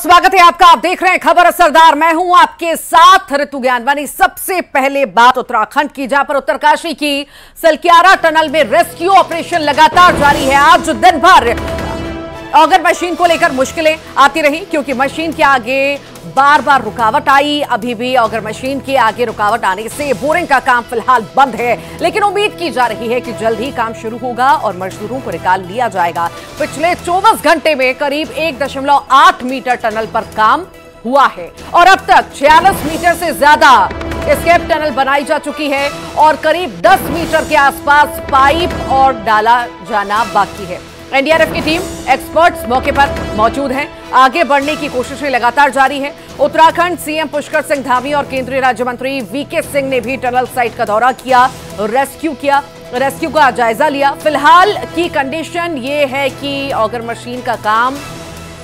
स्वागत है आपका। आप देख रहे हैं खबर असरदार। मैं हूं आपके साथ ऋतु ज्ञानवानी। सबसे पहले बात उत्तराखंड की, जहां पर उत्तरकाशी की सलक्यारा टनल में रेस्क्यू ऑपरेशन लगातार जारी है। आज दिन भर ऑगर मशीन को लेकर मुश्किलें आती रही, क्योंकि मशीन के आगे बार बार रुकावट आई। अभी भी ऑगर मशीन के आगे रुकावट आने से बोरिंग का काम फिलहाल बंद है, लेकिन उम्मीद की जा रही है कि जल्द ही काम शुरू होगा और मजदूरों को निकाल लिया जाएगा। पिछले 24 घंटे में करीब 1.8 मीटर टनल पर काम हुआ है और अब तक 46 मीटर से ज्यादा एस्केप टनल बनाई जा चुकी है और करीब 10 मीटर के आसपास पाइप और डाला जाना बाकी है। एनडीआरएफ की टीम, एक्सपर्ट्स मौके पर मौजूद हैं। आगे बढ़ने की कोशिशें लगातार जारी है। उत्तराखंड सीएम पुष्कर सिंह धामी और केंद्रीय राज्य मंत्री वीके सिंह ने भी टनल साइट का दौरा किया, रेस्क्यू का जायजा लिया। फिलहाल की कंडीशन ये है कि ऑगर मशीन का काम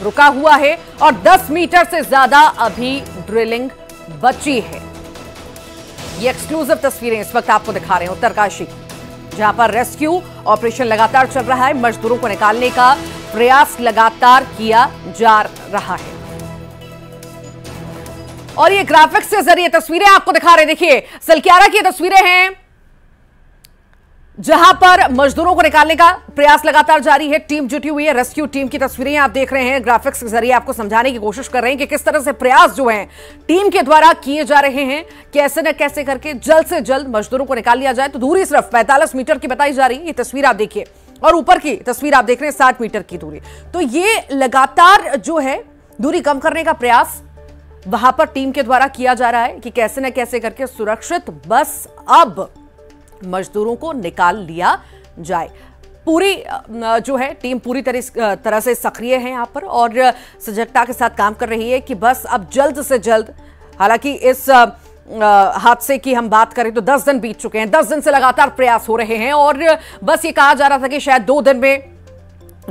रुका हुआ है और 10 मीटर से ज्यादा अभी ड्रिलिंग बची है। ये एक्सक्लूसिव तस्वीरें इस वक्त आपको दिखा रहे हैं उत्तरकाशी, जहां पर रेस्क्यू ऑपरेशन लगातार चल रहा है। मजदूरों को निकालने का प्रयास लगातार किया जा रहा है और ये ग्राफिक्स के जरिए तस्वीरें आपको दिखा रहे हैं। देखिए, सलक्यारा की तस्वीरें हैं, जहां पर मजदूरों को निकालने का प्रयास लगातार जारी है। टीम जुटी हुई है। रेस्क्यू टीम की तस्वीरें आप देख रहे हैं। ग्राफिक्स के जरिए आपको समझाने की कोशिश कर रहे हैं कि किस तरह से प्रयास जो हैं टीम के द्वारा किए जा रहे हैं, कैसे न कैसे करके जल्द से जल्द मजदूरों को निकाल लिया जाए। तो दूरी सिर्फ 45 मीटर की बताई जा रही है। ये तस्वीर आप देखिए और ऊपर की तस्वीर आप देख रहे हैं 60 मीटर की दूरी। तो ये लगातार जो है दूरी कम करने का प्रयास वहां पर टीम के द्वारा किया जा रहा है कि कैसे न कैसे करके सुरक्षित बस अब मजदूरों को निकाल लिया जाए। पूरी जो है टीम पूरी तरह से सक्रिय है यहां पर और सजगता के साथ काम कर रही है कि बस अब जल्द से जल्द, हालांकि इस हादसे की हम बात करें तो 10 दिन बीत चुके हैं। 10 दिन से लगातार प्रयास हो रहे हैं और बस ये कहा जा रहा था कि शायद 2 दिन में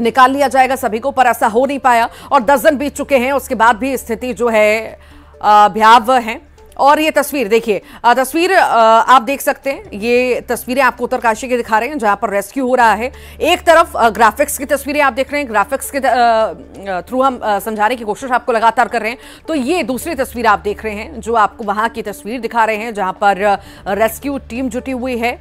निकाल लिया जाएगा सभी को, पर ऐसा हो नहीं पाया और 10 दिन बीत चुके हैं। उसके बाद भी स्थिति जो है भयावह है। और ये तस्वीर देखिए, तस्वीर आप देख सकते हैं। ये तस्वीरें आपको उत्तरकाशी की दिखा रहे हैं, जहां पर रेस्क्यू हो रहा है। एक तरफ ग्राफिक्स की तस्वीरें आप देख रहे हैं, ग्राफिक्स के थ्रू हम समझाने की कोशिश आपको लगातार कर रहे हैं। तो ये दूसरी तस्वीर आप देख रहे हैं, जो आपको वहां की तस्वीर दिखा रहे हैं, जहां पर रेस्क्यू टीम जुटी हुई है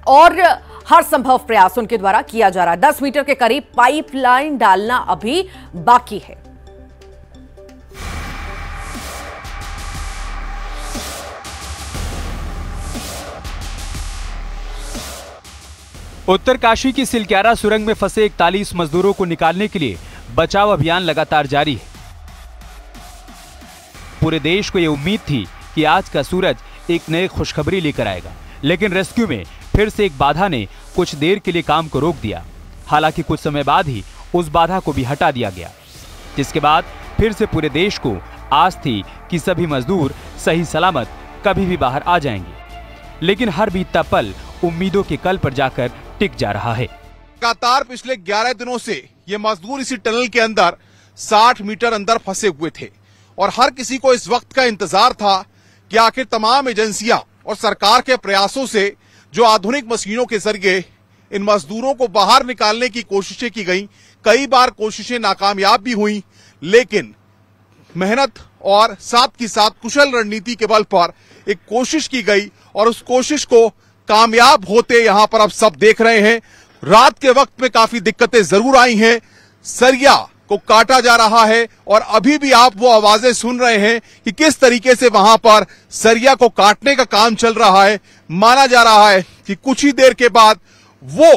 और हर संभव प्रयास उनके द्वारा किया जा रहा है। 10 मीटर के करीब पाइपलाइन डालना अभी बाकी है। उत्तरकाशी की सलक्यारा सुरंग में फंसे 41 मजदूरों को निकालने के लिए बचाव अभियान लगातार जारी है। पूरे देश को यह उम्मीद थी कि आज का सूरज एक नई खुशखबरी लेकर आएगा, लेकिन रेस्क्यू में फिर से एक बाधा ने कुछ देर के लिए काम को रोक दिया। हालांकि कुछ समय बाद ही उस बाधा को भी हटा दिया गया, जिसके बाद फिर से पूरे देश को आस थी कि सभी मजदूर सही सलामत कभी भी बाहर आ जाएंगे। लेकिन हर बीतता पल उम्मीदों के कल पर जाकर टिक जा रहा है। लगातार पिछले 11 दिनों से ये मजदूर इसी टनल के अंदर 60 मीटर अंदर फंसे हुए थे और हर किसी को इस वक्त का इंतजार था कि आखिर तमाम एजेंसियां और सरकार के प्रयासों से जो आधुनिक मशीनों के जरिए इन मजदूरों को बाहर निकालने की कोशिशें की गई। कई बार कोशिशें नाकामयाब भी हुई, लेकिन मेहनत और साथ ही साथ कुशल रणनीति के बल पर एक कोशिश की गई और उस कोशिश को कामयाब होते यहां पर अब सब देख रहे हैं। रात के वक्त में काफी दिक्कतें जरूर आई हैं, सरिया को काटा जा रहा है और अभी भी आप वो आवाजें सुन रहे हैं कि किस तरीके से वहां पर सरिया को काटने का काम चल रहा है। माना जा रहा है कि कुछ ही देर के बाद वो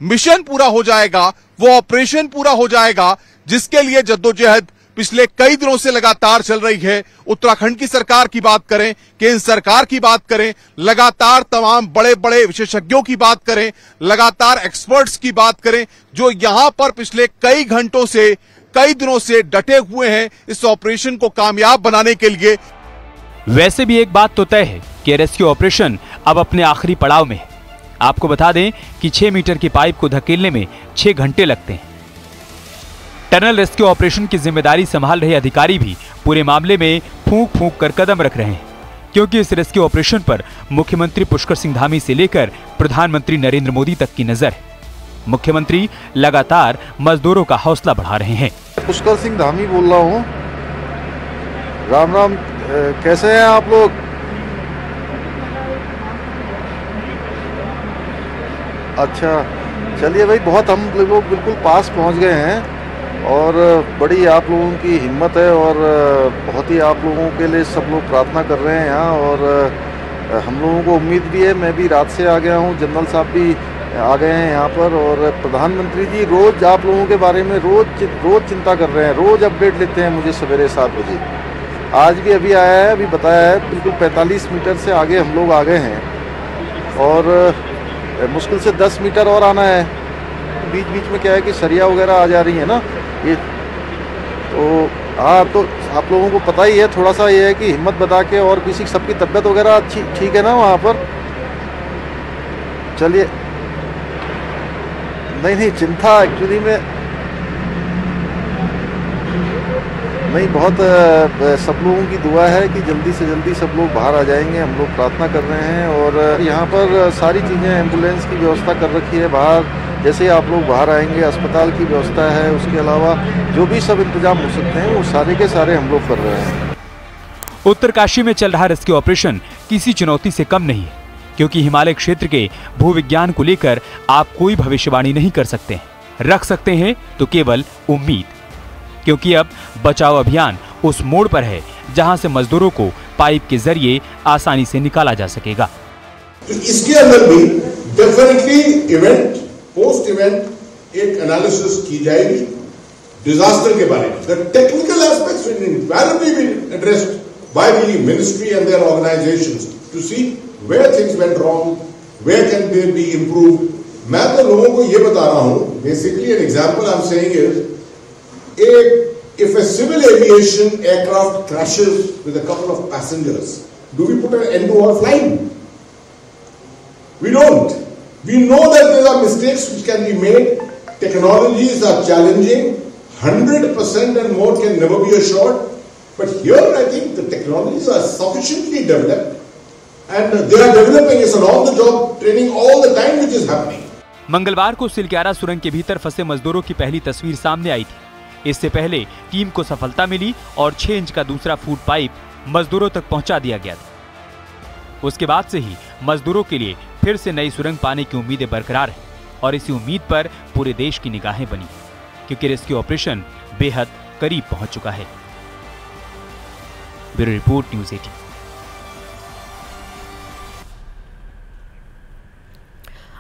मिशन पूरा हो जाएगा, वो ऑपरेशन पूरा हो जाएगा, जिसके लिए जद्दोजहद पिछले कई दिनों से लगातार चल रही है। उत्तराखंड की सरकार की बात करें, केंद्र सरकार की बात करें, लगातार तमाम बड़े बड़े विशेषज्ञों की बात करें, लगातार एक्सपर्ट्स की बात करें, जो यहां पर पिछले कई घंटों से, कई दिनों से डटे हुए हैं इस ऑपरेशन को कामयाब बनाने के लिए। वैसे भी एक बात तो तय है कि रेस्क्यू ऑपरेशन अब अपने आखिरी पड़ाव में है। आपको बता दें कि 6 मीटर की पाइप को धकेलने में 6 घंटे लगते हैं। टनल रेस्क्यू ऑपरेशन की जिम्मेदारी संभाल रहे अधिकारी भी पूरे मामले में फूंक फूंक कर कदम रख रहे हैं, क्योंकि इस रेस्क्यू ऑपरेशन पर मुख्यमंत्री पुष्कर सिंह धामी से लेकर प्रधानमंत्री नरेंद्र मोदी तक की नजर है। मुख्यमंत्री लगातार मजदूरों का हौसला बढ़ा रहे हैं। पुष्कर सिंह धामी बोल रहा हूँ। राम राम। कैसे हैं आप लोग? अच्छा, चलिए भाई, बहुत हम लोग बिल्कुल पास पहुंच गए हैं और बड़ी आप लोगों की हिम्मत है और बहुत ही आप लोगों के लिए सब लोग प्रार्थना कर रहे हैं यहाँ। और हम लोगों को उम्मीद भी है, मैं भी रात से आ गया हूँ, जनरल साहब भी आ गए हैं यहाँ पर, और प्रधानमंत्री जी रोज़ आप लोगों के बारे में रोज़ चिंता कर रहे हैं, रोज़ अपडेट लेते हैं मुझे सवेरे 7 बजे। आज भी अभी आया है, अभी बताया है, बिल्कुल 45 मीटर से आगे हम लोग आ गए हैं और मुश्किल से 10 मीटर और आना है। बीच बीच में क्या है कि सरिया वगैरह आ जा रही है ना ये, तो हाँ, तो आप लोगों को पता ही है, थोड़ा सा ये है कि हिम्मत बता के, और किसी सबकी तबीयत वगैरह अच्छी ठीक है ना वहाँ पर? चलिए, नहीं चिंता एक्चुअली में नहीं, बहुत सब लोगों की दुआ है कि जल्दी से जल्दी सब लोग बाहर आ जाएंगे। हम लोग प्रार्थना कर रहे हैं और यहाँ पर सारी चीज़ें, एम्बुलेंस की व्यवस्था कर रखी है बाहर, जैसे ही आप लोग बाहर आएंगे अस्पताल की व्यवस्था है, उसके अलावा जो भी सब इंतजाम हो सकते हैं वो सारे के सारे हम लोग कर रहे हैं। उत्तरकाशी में चल रहा रेस्क्यू ऑपरेशन किसी चुनौती से कम नहीं है, क्योंकि हिमालय क्षेत्र के भूविज्ञान को लेकर आप कोई भविष्यवाणी नहीं कर सकते हैं, रख सकते हैं तो केवल उम्मीद, क्योंकि अब बचाव अभियान उस मोड़ पर है जहां से मजदूरों को पाइप के जरिए आसानी से निकाला जा सकेगा। इसके अंदर भी डेफिनेटली इवेंट पोस्ट इवेंट एक एनालिसिस की जाएगी डिजास्टर के बारे में। The technical aspects will invariably be addressed by the ministry and their organisations to see where things went wrong, where can they be improved. मैं तो लोगों को ये बता रहा हूं, basically an example I am saying is, if a civil aviation aircraft crashes with a couple of passengers, do we put an end to all flying? We don't. We know that there are mistakes which can be made. Technologies are challenging. 100% and more can never be assured. But here I think the technologies are sufficiently developed and they are developing. It's an on-the-job training all the time which is happening. मंगलवार को सिलक्यारा सुरंग के भीतर फंसे मजदूरों की पहली तस्वीर सामने आई थी। इससे पहले टीम को सफलता मिली और 6 इंच का दूसरा फूट पाइप मजदूरों तक पहुंचा दिया गया था। उसके बाद से ही मजदूरों के लिए फिर से नई सुरंग पाने की उम्मीदें बरकरार हैं और इसी उम्मीद पर पूरे देश की निगाहें बनी, क्योंकि रेस्क्यू ऑपरेशन बेहद करीब पहुंच चुका है। Bureau report, news 18।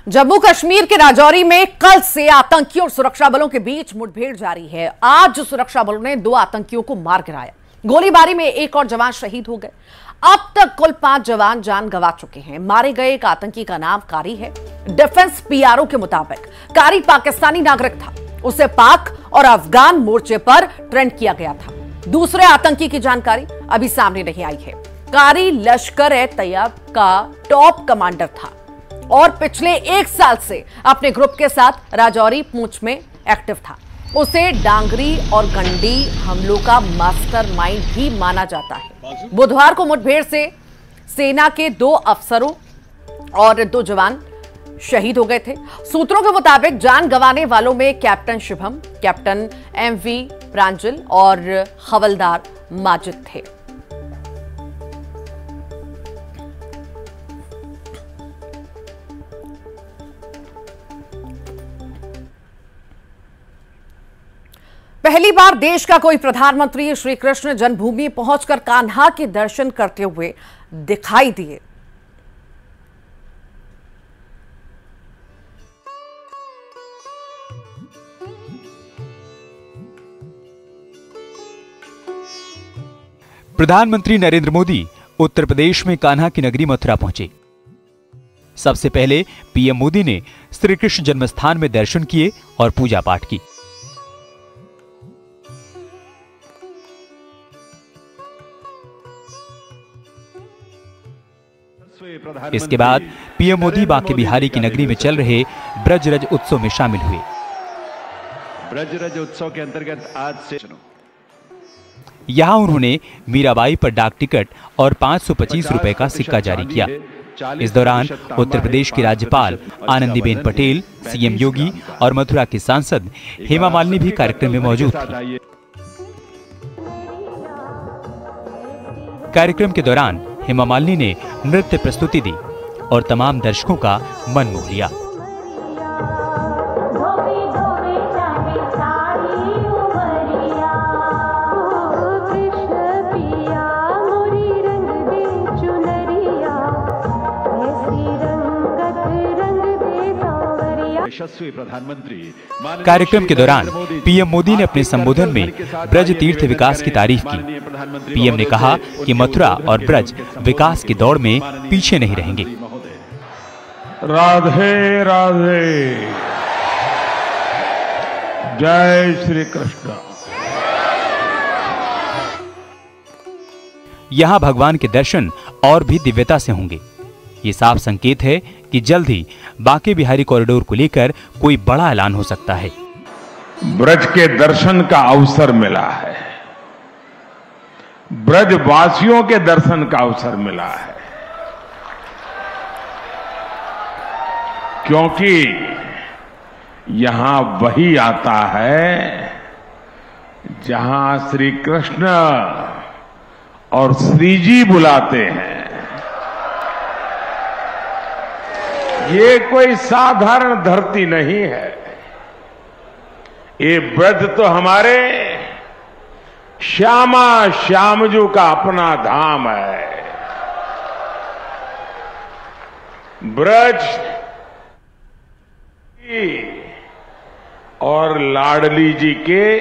Jammu Kashmir के राजौरी में कल से आतंकियों और सुरक्षा बलों के बीच मुठभेड़ जारी है। आज सुरक्षा बलों ने 2 आतंकियों को मार गिराया। गोलीबारी में एक और जवान शहीद हो गए। अब तक कुल 5 जवान जान गंवा चुके हैं। मारे गए एक आतंकी का नाम कारी है। डिफेंस पीआरओ के मुताबिक कारी पाकिस्तानी नागरिक था। उसे पाक और अफगान मोर्चे पर ट्रेंड किया गया था। दूसरे आतंकी की जानकारी अभी सामने नहीं आई है। कारी लश्कर-ए-तैयबा का टॉप कमांडर था और पिछले 1 साल से अपने ग्रुप के साथ राजौरी पूंछ में एक्टिव था। उसे डांगरी और गंडी हमलों का मास्टरमाइंड भी माना जाता है। बुधवार को मुठभेड़ से सेना के 2 अफसरों और 2 जवान शहीद हो गए थे। सूत्रों के मुताबिक जान गंवाने वालों में कैप्टन शुभम, कैप्टन एमवी प्रांजल और हवलदार माजिद थे। पहली बार देश का कोई प्रधानमंत्री श्री कृष्ण जन्मभूमि पहुंचकर कान्हा के दर्शन करते हुए दिखाई दिए। प्रधानमंत्री नरेंद्र मोदी उत्तर प्रदेश में कान्हा की नगरी मथुरा पहुंचे। सबसे पहले पीएम मोदी ने श्री कृष्ण जन्मस्थान में दर्शन किए और पूजा पाठ की। इसके बाद पीएम मोदी बांके बिहारी की नगरी में चल रहे ब्रजरज उत्सव में शामिल हुए। ब्रजरज उत्सव के अंतर्गत आज से यहां उन्होंने मीराबाई पर डाक टिकट और 525 रुपए का सिक्का जारी किया। इस दौरान उत्तर प्रदेश की राज्यपाल आनंदीबेन पटेल, सीएम योगी और मथुरा की सांसद हेमा मालिनी भी कार्यक्रम में मौजूद थी। कार्यक्रम के दौरान हेमा मालिनी ने नृत्य प्रस्तुति दी और तमाम दर्शकों का मन मोह लिया। यशस्वी प्रधानमंत्री कार्यक्रम के दौरान पीएम मोदी ने अपने संबोधन में ब्रज तीर्थ विकास की तारीफ की। पीएम ने कहा कि मथुरा और ब्रज विकास की दौड़ में पीछे नहीं रहेंगे। राधे राधे, जय श्री कृष्ण। यहाँ भगवान के दर्शन और भी दिव्यता से होंगे। ये साफ संकेत है कि जल्द ही बांके बिहारी कॉरिडोर को लेकर कोई बड़ा ऐलान हो सकता है। ब्रज के दर्शन का अवसर मिला है, ब्रजवासियों के दर्शन का अवसर मिला है, क्योंकि यहां वही आता है जहां श्री कृष्ण और श्री जी बुलाते हैं। ये कोई साधारण धरती नहीं है, ये ब्रज तो हमारे श्यामा श्यामजू का अपना धाम है। ब्रज और लाडली जी के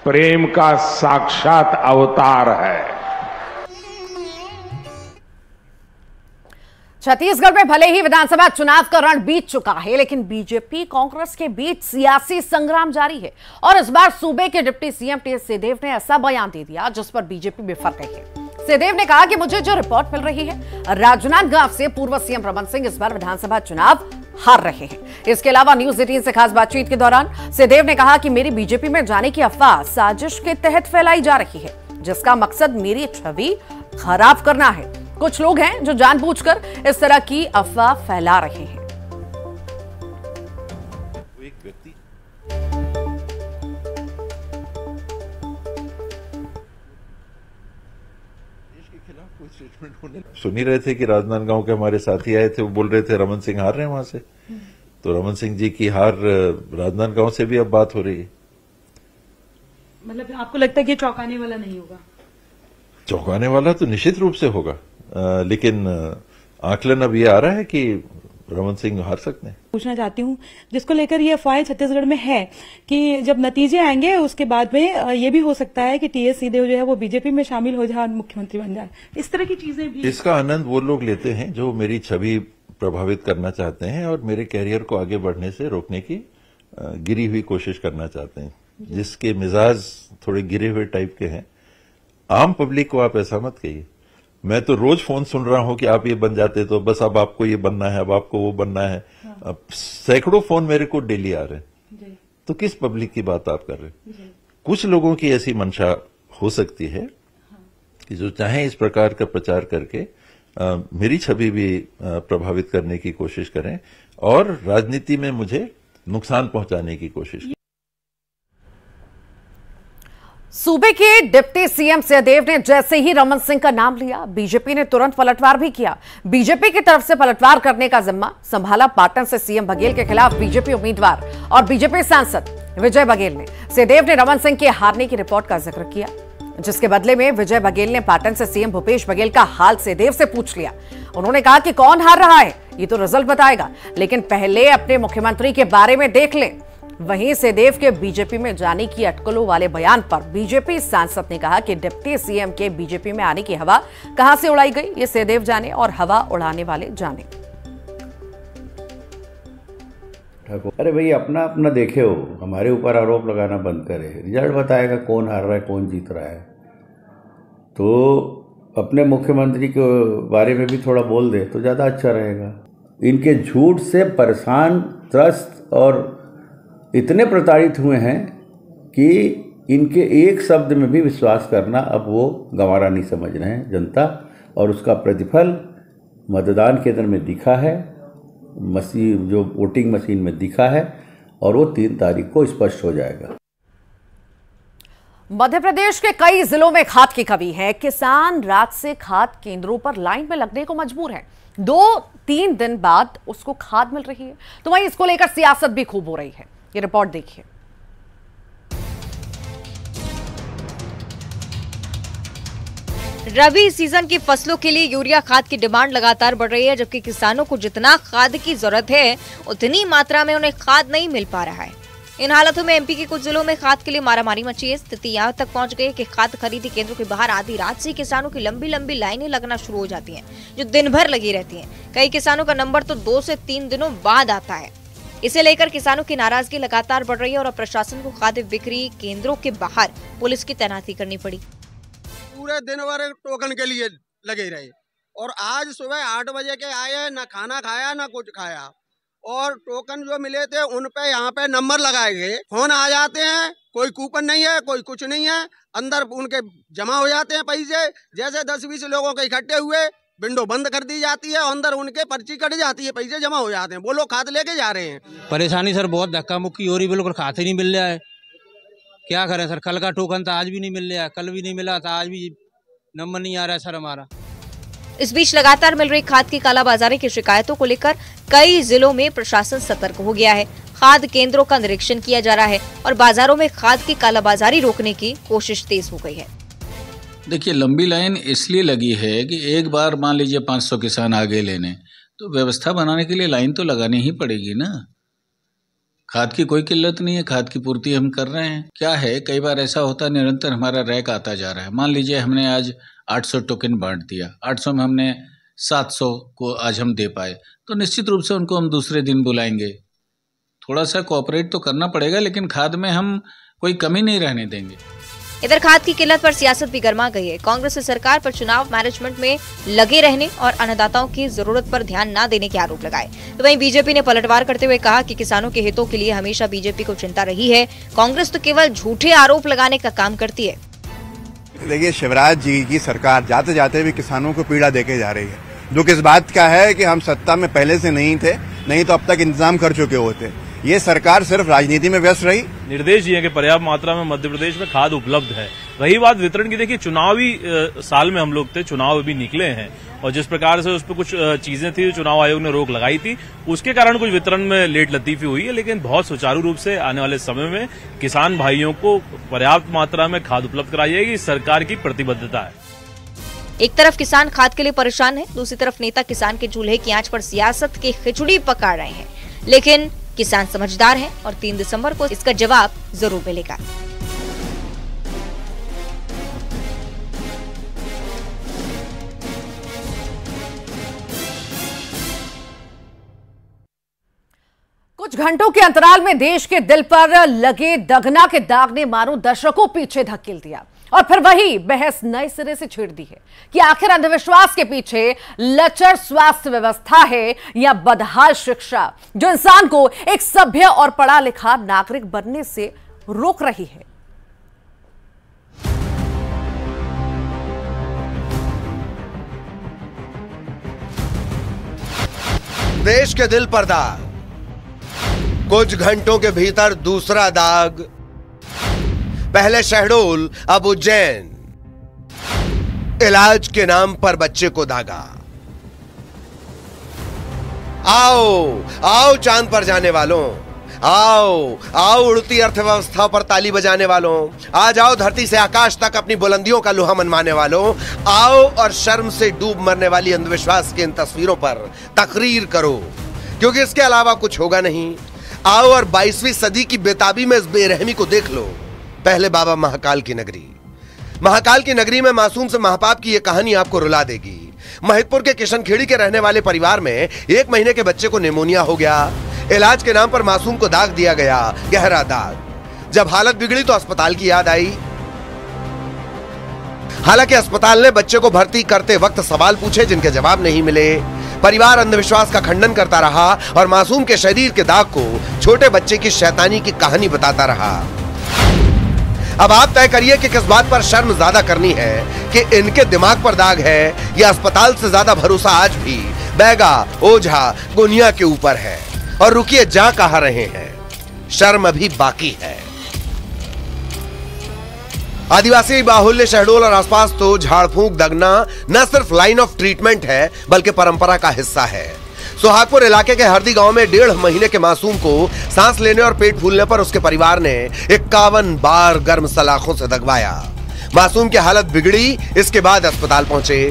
प्रेम का साक्षात अवतार है। छत्तीसगढ़ में भले ही विधानसभा चुनाव का रण बीत चुका है, लेकिन बीजेपी कांग्रेस के बीच सियासी संग्राम जारी है और इस बार सूबे के डिप्टी सीएम टीएस सिंहदेव ने ऐसा बयान दे दिया जिस पर बीजेपी बिफर गई है। सिंहदेव ने कहा कि मुझे जो रिपोर्ट मिल रही है, राजनांदगांव से पूर्व सीएम रमन सिंह इस बार विधानसभा चुनाव हार रहे हैं। इसके अलावा न्यूज 18 से खास बातचीत के दौरान सिंहदेव ने कहा कि मेरी बीजेपी में जाने की अफवाह साजिश के तहत फैलाई जा रही है, जिसका मकसद मेरी छवि खराब करना है। कुछ लोग हैं जो जानबूझकर इस तरह की अफवाह फैला रहे हैं। एक व्यक्ति देश के खिलाफ कोई स्टेटमेंट होने सुन ही रहे थे कि राजनांदगांव के हमारे साथी आए थे, वो बोल रहे थे रमन सिंह हार रहे हैं वहां से। तो रमन सिंह जी की हार राजनांदगांव से भी अब बात हो रही है। मतलब आपको लगता है कि चौंकाने वाला नहीं होगा? चौंकाने वाला तो निश्चित रूप से होगा, लेकिन आकलन अब ये आ रहा है कि रमन सिंह हार सकते हैं। पूछना चाहती हूँ, जिसको लेकर ये अफवाह छत्तीसगढ़ में है कि जब नतीजे आएंगे उसके बाद में ये भी हो सकता है कि टीएस सिंहदेव जो है वो बीजेपी में शामिल हो जाए और मुख्यमंत्री बन जाए। इस तरह की चीजें भी, इसका आनंद वो लोग लेते हैं जो मेरी छवि प्रभावित करना चाहते हैं और मेरे कैरियर को आगे बढ़ने से रोकने की गिरी हुई कोशिश करना चाहते हैं, जिसके मिजाज थोड़े गिरे हुए टाइप के हैं। आम पब्लिक को आप ऐसा मत कहिए। मैं तो रोज फोन सुन रहा हूं कि आप ये बन जाते तो बस, अब आपको ये बनना है, अब आपको वो बनना है। अब सैकड़ों फोन मेरे को डेली आ रहे हैं। तो किस पब्लिक की बात आप कर रहे हैं? कुछ लोगों की ऐसी मंशा हो सकती है कि जो चाहे इस प्रकार का प्रचार करके मेरी छवि भी प्रभावित करने की कोशिश करें और राजनीति में मुझे नुकसान पहुंचाने की कोशिश करें। सूबे के डिप्टी सीएम सिंहदेव ने जैसे ही रमन सिंह का नाम लिया, बीजेपी ने तुरंत पलटवार भी किया। बीजेपी की तरफ से पलटवार करने का जिम्मा संभाला पाटन से सीएम बघेल के खिलाफ बीजेपी उम्मीदवार और बीजेपी सांसद विजय बघेल ने। सिंहदेव ने रमन सिंह के हारने की रिपोर्ट का जिक्र किया, जिसके बदले में विजय बघेल ने पाटन से सीएम भूपेश बघेल का हाल सिंहदेव से पूछ लिया। उन्होंने कहा कि कौन हार रहा है ये तो रिजल्ट बताएगा, लेकिन पहले अपने मुख्यमंत्री के बारे में देख लें। वहीं सिंहदेव के बीजेपी में जाने की अटकलों वाले बयान पर बीजेपी सांसद ने कहा कि डिप्टी सीएम के बीजेपी में आने की हवा कहां से उड़ाई गई, ये सिंहदेव जाने और हवा उड़ाने वाले जाने। अरे भाई, अपना अपना देखे हो, हमारे ऊपर आरोप लगाना बंद करे। रिजल्ट बताएगा कौन हार रहा है कौन जीत रहा है। तो अपने मुख्यमंत्री के बारे में भी थोड़ा बोल दे तो ज़्यादा अच्छा रहेगा। इनके झूठ से परेशान, त्रस्त और इतने प्रताड़ित हुए हैं कि इनके एक शब्द में भी विश्वास करना अब वो गंवारा नहीं समझ रहे हैं जनता, और उसका प्रतिफल मतदान केंद्र में दिखा है, मशीन जो वोटिंग मशीन में दिखा है, और वो 3 तारीख को स्पष्ट हो जाएगा। मध्य प्रदेश के कई जिलों में खाद की कमी है। किसान रात से खाद केंद्रों पर लाइन में लगने को मजबूर हैं। 2-3 दिन बाद उसको खाद मिल रही है, तो वहीं इसको लेकर सियासत भी खूब हो रही है। ये रिपोर्ट देखिए। रबी सीजन की फसलों के लिए यूरिया खाद की डिमांड लगातार बढ़ रही है, जबकि किसानों को जितना खाद की जरूरत है उतनी मात्रा में उन्हें खाद नहीं मिल पा रहा है। इन हालातों में एमपी के कुछ जिलों में खाद के लिए मारामारी मची है। स्थिति यहाँ तक पहुँच गई कि खाद खरीदी केंद्रों के बाहर आधी रात से किसानों की लंबी लंबी लाइनें लगना शुरू हो जाती हैं, जो दिन भर लगी रहती हैं। कई किसानों का नंबर तो 2 से 3 दिनों बाद आता है। इसे लेकर किसानों की नाराजगी लगातार बढ़ रही है और अब प्रशासन को खाद्य बिक्री केंद्रों के बाहर पुलिस की तैनाती करनी पड़ी। पूरे दिन भर टोकन के लिए लगे रहे और आज सुबह 8 बजे के आए, ना खाना खाया ना कुछ खाया, और टोकन जो मिले थे उन पे यहाँ पे नंबर लगाए गए, फोन आ जाते हैं, कोई कूपन नहीं है, कोई कुछ नहीं है, अंदर उनके जमा हो जाते हैं पैसे। जैसे 10-20 लोगों के इकट्ठे हुए, विंडो बंद कर दी जाती है, अंदर उनके पर्ची कट जाती है, पैसे जमा हो जाते हैं, वो लोग खाद लेके जा रहे हैं। परेशानी सर बहुत धक्का मुक्की हो रही, बिल्कुल खाद ही नहीं मिल रहा है। क्या करें सर, कल का टोकन था आज भी नहीं मिल रहा है, कल भी नहीं मिला था, आज भी नंबर नहीं आ रहा है सर हमारा। इस बीच लगातार मिल रही खाद की कालाबाजारी की शिकायतों को लेकर कई जिलों में प्रशासन सतर्क हो गया है। खाद केंद्रों का निरीक्षण किया जा रहा है और बाजारों में खाद की कालाबाजारी रोकने की कोशिश तेज हो गई है। देखिए, लंबी लाइन इसलिए लगी है कि एक बार मान लीजिए 500 किसान आगे लेने, तो व्यवस्था बनाने के लिए लाइन तो लगानी ही पड़ेगी ना। खाद की कोई किल्लत नहीं है, खाद की पूर्ति हम कर रहे हैं। क्या है, कई बार ऐसा होता है निरंतर हमारा रैक आता जा रहा है। मान लीजिए हमने आज 800 टोकन बांट दिया, 800 में हमने 700 को आज हम दे पाए, तो निश्चित रूप से उनको हम दूसरे दिन बुलाएंगे। थोड़ा सा कोऑपरेट तो करना पड़ेगा, लेकिन खाद में हम कोई कमी नहीं रहने देंगे। इधर खाद की किल्लत पर सियासत भी गर्मा गई है। कांग्रेस सरकार पर चुनाव मैनेजमेंट में लगे रहने और अन्नदाताओं की जरूरत पर ध्यान न देने के आरोप लगाए। तो वहीं बीजेपी ने पलटवार करते हुए कहा कि किसानों के हितों के लिए हमेशा बीजेपी को चिंता रही है। कांग्रेस तो केवल झूठे आरोप लगाने का काम करती है। देखिए, शिवराज जी की सरकार जाते जाते भी किसानों को पीड़ा देके जा रही है। दुख इस बात का है कि हम सत्ता में पहले से नहीं थे, नहीं तो अब तक इंतजाम कर चुके होते। ये सरकार सिर्फ राजनीति में व्यस्त रही। निर्देश दिए कि पर्याप्त मात्रा में मध्य प्रदेश में खाद उपलब्ध है। रही बात वितरण की, देखिए चुनावी साल में हम लोग थे, चुनाव अभी निकले हैं और जिस प्रकार से उस पर कुछ चीजें थी, चुनाव आयोग ने रोक लगाई थी, उसके कारण कुछ वितरण में लेट लतीफी हुई है, लेकिन बहुत सुचारू रूप से आने वाले समय में किसान भाइयों को पर्याप्त मात्रा में खाद उपलब्ध कराई जाएगी। सरकार की प्रतिबद्धता है। एक तरफ किसान खाद के लिए परेशान है, दूसरी तरफ नेता किसान के चूल्हे की आंच पर सियासत की खिचड़ी पका रहे हैं, लेकिन किसान समझदार हैं और 3 दिसंबर को इसका जवाब जरूर मिलेगा। कुछ घंटों के अंतराल में देश के दिल पर लगे दगना के दाग ने मानो दशकों पीछे धकेल दिया और फिर वही बहस नए सिरे से छेड़ दी है कि आखिर अंधविश्वास के पीछे लचर स्वास्थ्य व्यवस्था है या बदहाल शिक्षा, जो इंसान को एक सभ्य और पढ़ा लिखा नागरिक बनने से रोक रही है। देश के दिल पर दाग, कुछ घंटों के भीतर दूसरा दाग। पहले शहडोल, अब उज्जैन। इलाज के नाम पर बच्चे को दागा। आओ आओ चांद पर जाने वालों, आओ आओ उड़ती अर्थव्यवस्था पर ताली बजाने वालों, आ जाओ धरती से आकाश तक अपनी बुलंदियों का लोहा मनवाने वालों, आओ और शर्म से डूब मरने वाली अंधविश्वास की इन तस्वीरों पर तकरीर करो, क्योंकि इसके अलावा कुछ होगा नहीं। आओ और 22वीं सदी की बेताबी में इस बेरहमी को देख लो। पहले बाबा महाकाल की नगरी। महाकाल की नगरी में मासूम से महापाप की यह कहानी आपको रुला देगी। महिदपुर के किशनखेड़ी के रहने वाले परिवार में 1 महीने के बच्चे को निमोनिया हो गया। इलाज के नाम पर मासूम को दाग दिया गया, गहरा दाग। जब हालत बिगड़ी तो अस्पताल की याद आई। हालांकि अस्पताल ने बच्चे को भर्ती करते वक्त सवाल पूछे जिनके जवाब नहीं मिले। परिवार अंधविश्वास का खंडन करता रहा और मासूम के शरीर के दाग को छोटे बच्चे की शैतानी की कहानी बताता रहा। अब आप तय करिए कि किस बात पर शर्म ज्यादा करनी है, कि इनके दिमाग पर दाग है या अस्पताल से ज्यादा भरोसा आज भी बैगा, ओझा, गुनिया के ऊपर है। और रुकिए, जा कहां रहे हैं, शर्म अभी बाकी है। आदिवासी बाहुल्य शहडोल और आसपास तो झाड़ फूंक दगना न सिर्फ लाइन ऑफ ट्रीटमेंट है बल्कि परंपरा का हिस्सा है। सोहागपुर इलाके के हरदी गांव में 1.5 महीने के मासूम को सांस लेने और पेट फूलने पर उसके परिवार ने 51 बार गर्म सलाखों से दगवाया। मासूम की हालत बिगड़ी, इसके बाद अस्पताल पहुंचे।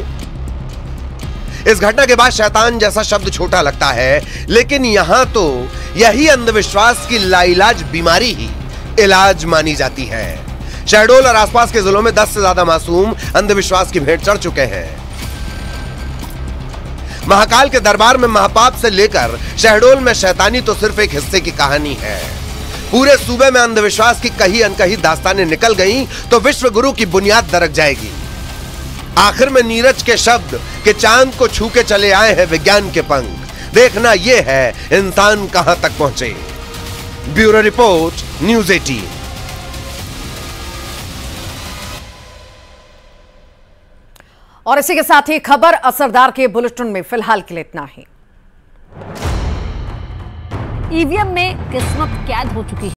इस घटना के बाद शैतान जैसा शब्द छोटा लगता है, लेकिन यहां तो यही अंधविश्वास की लाइलाज बीमारी ही इलाज मानी जाती है। शहडोल और आसपास के जिलों में 10 से ज्यादा मासूम अंधविश्वास की भेंट चढ़ चुके हैं। महाकाल के दरबार में महापाप से लेकर शहडोल में शैतानी तो सिर्फ एक हिस्से की कहानी है। पूरे सूबे में अंधविश्वास की कहीं अनकही दास्तानें निकल गईं तो विश्व गुरु की बुनियाद दरक जाएगी। आखिर में नीरज के शब्द कि चांद को छू के चले आए हैं विज्ञान के पंख। देखना यह है इंसान कहां तक पहुंचे। Bureau report, news 18। और इसी के साथ ही खबर असरदार के बुलेटिन में फिलहाल के लिए इतना ही। ईवीएम में किस्मत कैद हो चुकी है।